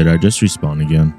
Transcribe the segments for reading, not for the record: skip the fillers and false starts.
Did I just respawn again?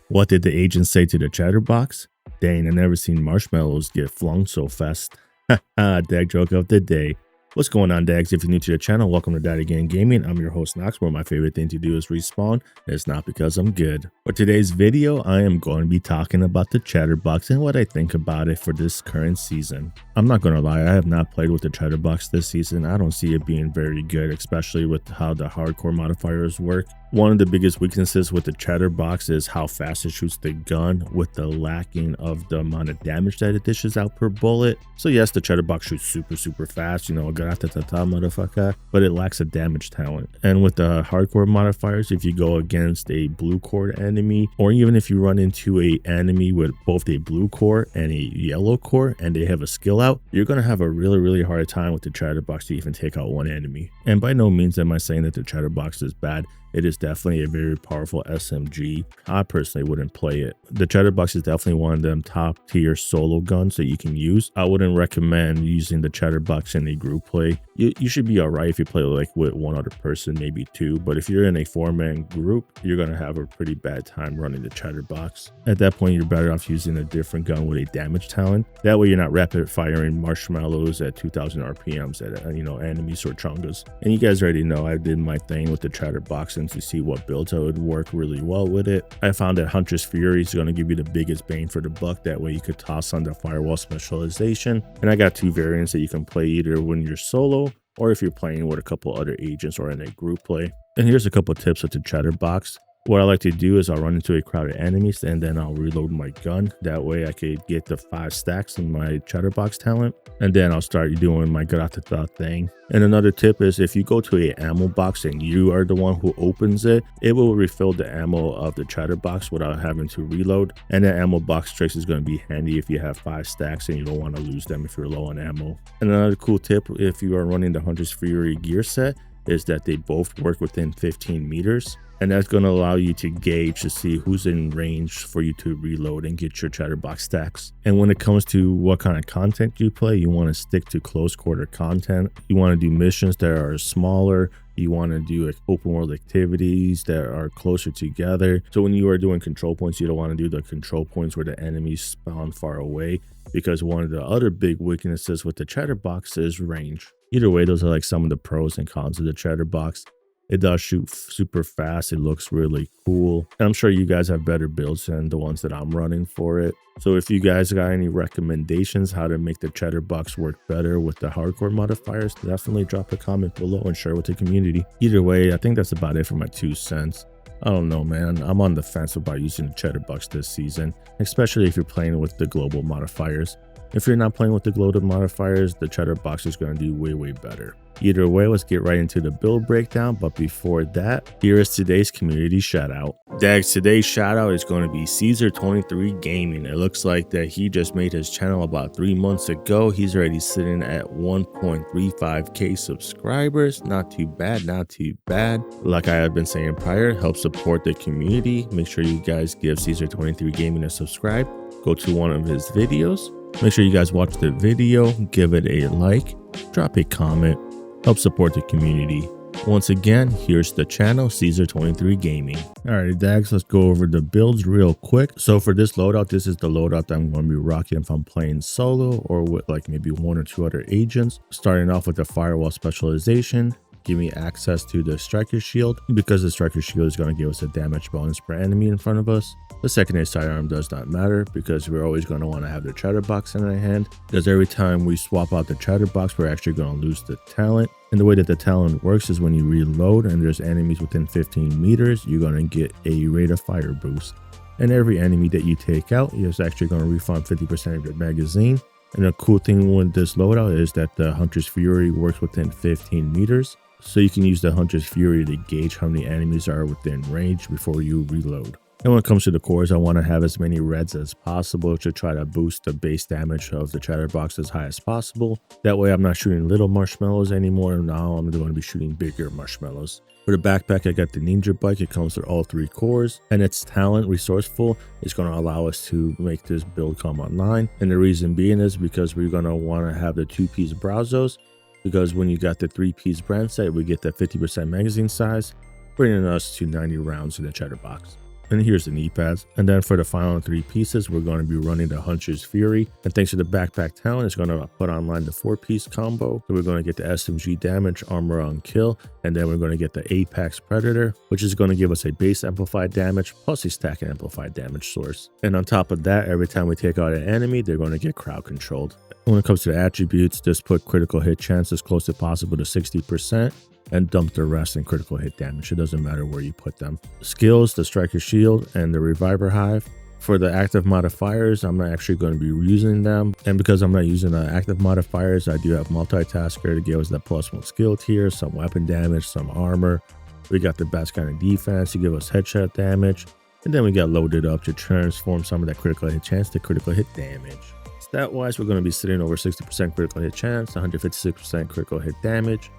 What did the agent say to the chatterbox? Dang, I never seen marshmallows get flung so fast. Haha, dag joke of the day. What's going on, dags? If you're new to the channel, welcome to That Again Gaming. I'm your host, Nox, where my favorite thing to do is respawn. It's not because I'm good. For today's video, I am going to be talking about the chatterbox and what I think about it for this current season. I'm not going to lie, I have not played with the chatterbox this season. I don't see it being very good, especially with how the hardcore modifiers work. One of the biggest weaknesses with the chatterbox is how fast it shoots the gun with the lacking of the amount of damage that it dishes out per bullet. So yes, the chatterbox shoots super fast, you know, motherfucker, but it lacks a damage talent. And with the hardcore modifiers, if you go against a blue core enemy, or even if you run into a enemy with both a blue core and a yellow core and they have a skill out, you're going to have a really hard time with the chatterbox to even take out one enemy. And by no means am I saying that the chatterbox is bad. It is definitely a very powerful SMG. I personally wouldn't play it. The chatterbox is definitely one of them top tier solo guns that you can use. I wouldn't recommend using the chatterbox in a group play. You should be alright if you play like with one other person, maybe two, but if you're in a 4-man group, you're gonna have a pretty bad time running the chatterbox. At that point, you're better off using a different gun with a damage talent. That way you're not rapid firing marshmallows at 2000 RPMs at enemies or chungas. And you guys already know I did my thing with the chatterbox and to see what builds would work really well with it. I found that Hunter's Fury is going to give you the biggest bang for the buck. That way you could toss on the firewall specialization. And I got two variants that you can play either when you're solo or if you're playing with a couple other agents or in a group play. And here's a couple tips with the chatterbox. What I like to do is I'll run into a crowd of enemies and then I'll reload my gun. That way I could get the 5 stacks in my chatterbox talent. And then I'll start doing my gratata thing. And another tip is if you go to a ammo box and you are the one who opens it, it will refill the ammo of the chatterbox without having to reload. And the ammo box tricks is going to be handy if you have 5 stacks and you don't want to lose them if you're low on ammo. And another cool tip if you are running the Hunter's Fury gear set is that they both work within 15 meters. And that's going to allow you to gauge to see who's in range for you to reload and get your chatterbox stacks. And when it comes to what kind of content you play, you want to stick to close quarter content. You want to do missions that are smaller. You want to do like open world activities that are closer together. So when you are doing control points, you don't want to do the control points where the enemies spawn far away, because one of the other big weaknesses with the chatterbox is range. Either way, those are like some of the pros and cons of the chatterbox. It does shoot super fast. It looks really cool. And I'm sure you guys have better builds than the ones that I'm running for it. So if you guys got any recommendations how to make the chatterbox work better with the hardcore modifiers, definitely drop a comment below and share with the community. Either way, I think that's about it for my 2 cents. I don't know, man. I'm on the fence about using the chatterbox this season, especially if you're playing with the global modifiers. If you're not playing with the global modifiers, the chatterbox is going to do way better. Either way, let's get right into the build breakdown. But before that, here is today's community shout out. Dags, today's shout out is going to be Caesar23 Gaming. It looks like that he just made his channel about 3 months ago. He's already sitting at 1.35k subscribers. Not too bad, not too bad. Like I have been saying prior, help support the community. Make sure you guys give Caesar23 Gaming a subscribe. Go to one of his videos. Make sure you guys watch the video, give it a like, drop a comment, help support the community. Once again, here's the channel, Caesar23 Gaming. Alright, Dags, let's go over the builds real quick. So for this loadout, this is the loadout that I'm going to be rocking if I'm playing solo or with like maybe 1 or 2 other agents. Starting off with the firewall specialization. Give me access to the striker shield because the striker shield is going to give us a damage bonus per enemy in front of us. The secondary sidearm does not matter because we're always going to want to have the chatterbox in our hand, because every time we swap out the chatterbox, we're actually going to lose the talent. And the way that the talent works is when you reload and there's enemies within 15 meters, you're going to get a rate of fire boost. And every enemy that you take out is actually going to refund 50% of your magazine. And the cool thing with this loadout is that the Hunter's Fury works within 15 meters. So you can use the Hunter's Fury to gauge how many enemies are within range before you reload. And when it comes to the cores, I want to have as many reds as possible to try to boost the base damage of the chatterbox as high as possible. That way I'm not shooting little marshmallows anymore. Now I'm going to be shooting bigger marshmallows. For the backpack, I got the Ninja Bike. It comes with all 3 cores, and its talent, Resourceful, is going to allow us to make this build come online. And the reason being is because we're going to want to have the 2-piece Brazos, because when you got the 3-piece brand set, we get the 50% magazine size. bringing us to 90 rounds in the Chatterbox. And here's the knee pads. And then for the final 3 pieces, we're going to be running the Hunter's Fury. And thanks to the backpack talent, it's going to put online the 4-piece combo. So we're going to get the SMG damage, armor on kill, and then we're going to get the Apex Predator, which is going to give us a base amplified damage plus a stack amplified damage source. And on top of that, every time we take out an enemy, they're going to get crowd controlled. When it comes to the attributes, just put critical hit chance as close as possible to 60%. And dump the rest in critical hit damage. It doesn't matter where you put them. Skills, the Striker Shield and the Reviver Hive. For the active modifiers, I'm not actually going to be using them. And because I'm not using the active modifiers, I do have Multitasker to give us that +1 skill tier, some weapon damage, some armor. We got the best kind of defense to give us headshot damage. And then we got loaded up to transform some of that critical hit chance to critical hit damage. Stat-wise, we're going to be sitting over 60% critical hit chance, 156% critical hit damage.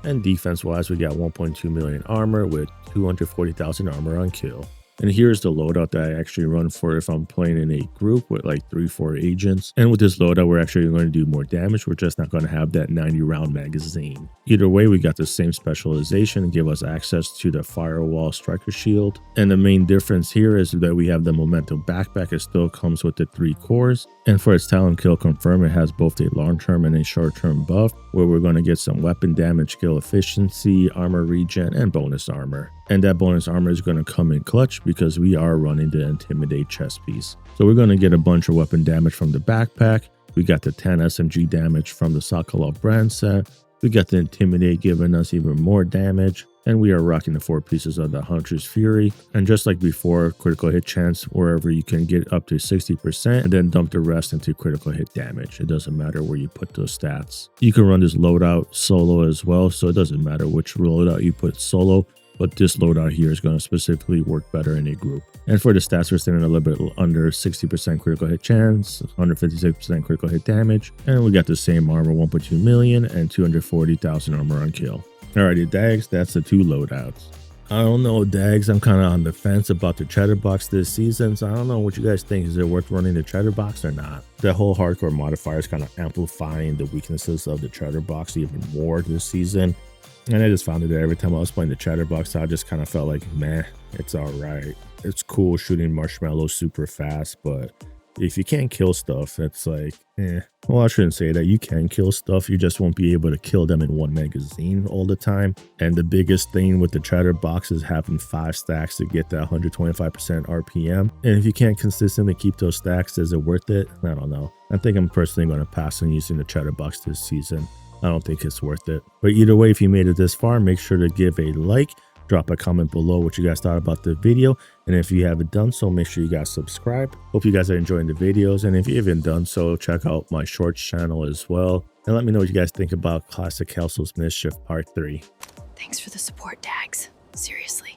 And defense-wise, we got 1.2 million armor with 240,000 armor on kill. And here's the loadout that I actually run for if I'm playing in a group with like 3-4 agents. And with this loadout, we're actually going to do more damage. We're just not going to have that 90-round magazine. Either way, we got the same specialization and give us access to the Firewall Striker Shield. And the main difference here is that we have the Memento backpack. It still comes with the 3 cores. And for its talent kill confirm, it has both a long-term and a short-term buff, where we're going to get some weapon damage, kill efficiency, armor regen, and bonus armor. And that bonus armor is going to come in clutch because we are running the Intimidate chest piece. So we're going to get a bunch of weapon damage from the backpack. We got the 10 SMG damage from the Sokolov brand set. We got the Intimidate giving us even more damage. And we are rocking the 4 pieces of the Hunter's Fury. And just like before, critical hit chance wherever you can get up to 60% and then dump the rest into critical hit damage. It doesn't matter where you put those stats. You can run this loadout solo as well, so it doesn't matter which loadout you put solo. But this loadout here is going to specifically work better in a group. And for the stats, we're sitting a little bit under 60% critical hit chance, 156% critical hit damage, and we got the same armor, 1.2 million and 240,000 armor on kill. Alrighty, Dags, that's the 2 loadouts. I don't know, Dags, I'm kind of on the fence about the Chatterbox this season, so I don't know what you guys think. Is it worth running the Chatterbox or not? The whole hardcore modifier is kind of amplifying the weaknesses of the Chatterbox even more this season. And I just found it that every time I was playing the Chatterbox, I just kind of felt like, meh, it's all right. It's cool shooting marshmallows super fast, but if you can't kill stuff, it's like, eh. Well, I shouldn't say that. You can kill stuff. You just won't be able to kill them in one magazine all the time. And the biggest thing with the Chatterbox is having 5 stacks to get that 125% RPM. And if you can't consistently keep those stacks, is it worth it? I don't know. I think I'm personally going to pass on using the Chatterbox this season. I don't think it's worth it. But either way, if you made it this far, make sure to give a like, drop a comment below what you guys thought about the video. And if you haven't done so, make sure you guys subscribe. Hope you guys are enjoying the videos. And if you haven't done so, check out my shorts channel as well. And let me know what you guys think about Classic Kelso's Mischief Part 3. Thanks for the support, Dags. Seriously.